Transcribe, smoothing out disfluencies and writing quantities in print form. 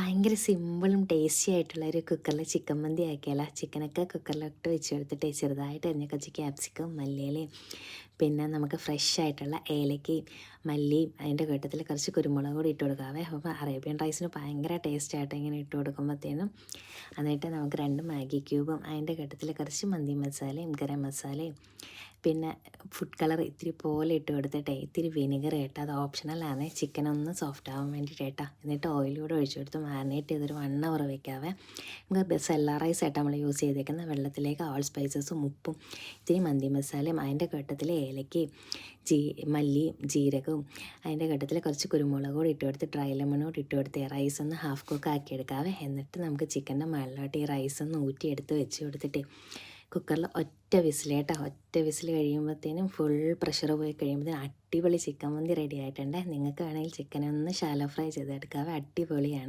ഭയങ്കര സിമ്പിളും ടേസ്റ്റി ആയിട്ടുള്ള ഒരു കുക്കറിൽ ചിക്കൻ മന്തി ആക്കിയാലോ. ചിക്കനൊക്കെ കുക്കറിലോട്ട് വെച്ച് കൊടുത്തിട്ട് ചെറുതായിട്ട് അരിഞ്ഞ കുറച്ച് ക്യാപ്സിക്കം, മല്ലിയിലയും പിന്നെ നമുക്ക് ഫ്രഷ് ആയിട്ടുള്ള ഏലക്കയും മല്ലിയും അതിൻ്റെ കൂട്ടത്തിൽ കുറച്ച് കുരുമുളക് കൂടി ഇട്ട് കൊടുക്കാവേ. അപ്പോൾ അറേബ്യൻ റൈസിന് ഭയങ്കര ടേസ്റ്റ് ആയിട്ട് ഇങ്ങനെ ഇട്ട് കൊടുക്കുമ്പോഴത്തേനും. എന്നിട്ട് നമുക്ക് 2 മാഗി ക്യൂബും അതിൻ്റെ കൂട്ടത്തിൽ കുറച്ച് മന്തി മസാലയും ഗരം മസാലയും പിന്നെ ഫുഡ് കളർ ഇത്തിരി പോലെ ഇട്ട് കൊടുത്തിട്ട് ഇത്തിരി വിനെഗർ കേട്ടോ, അത് ഓപ്ഷണലാണ്, ചിക്കൻ ഒന്ന് സോഫ്റ്റ് ആവാൻ വേണ്ടിയിട്ട് കേട്ടോ. എന്നിട്ട് ഓയിലൂടെ ഒഴിച്ചു കൊടുത്ത് മാരിനേറ്റ് ചെയ്തൊരു 1 അവർ വെക്കാവേ. നമുക്ക് ബെസല്ല റൈസ് ആയിട്ട് നമ്മൾ യൂസ് ചെയ്തേക്കുന്ന വെള്ളത്തിലേക്ക് ഓൾ സ്പൈസസും ഉപ്പും ഇത്തിരി മന്തി മസാലയും അതിൻ്റെ കൂട്ടത്തിൽ ഏലക്കയും മല്ലിയും ജീരകവും അതിൻ്റെ കൂട്ടത്തിൽ കുറച്ച് കുരുമുളക് കൂടി ഇട്ട് കൊടുത്ത് ഡ്രൈ ലെമൺ കൂടി ഇട്ട് കൊടുത്ത് റൈസ് ഒന്ന് ഹാഫ് കുക്ക് ആക്കി എടുക്കാവേ. എന്നിട്ട് നമുക്ക് ചിക്കൻ്റെ മുകളിലോട്ട് ഈ റൈസ് ഒന്ന് ഊറ്റിയെടുത്ത് വെച്ച് കൊടുത്തിട്ട് കുക്കറിൽ ഒറ്റ വിസിൽ കേട്ടോ. ഒറ്റ വിസിൽ കഴിയുമ്പോഴത്തേനും ഫുൾ പ്രഷർ പോയി കഴിയുമ്പോഴത്തേനും അടിപൊളി ചിക്കൻ മന്തി റെഡി ആയിട്ടുണ്ട്. നിങ്ങൾക്ക് വേണമെങ്കിൽ ചിക്കനെ ഒന്ന് ഷാലോ ഫ്രൈ ചെയ്തെടുക്കാവേ, അടിപൊളിയാണ്.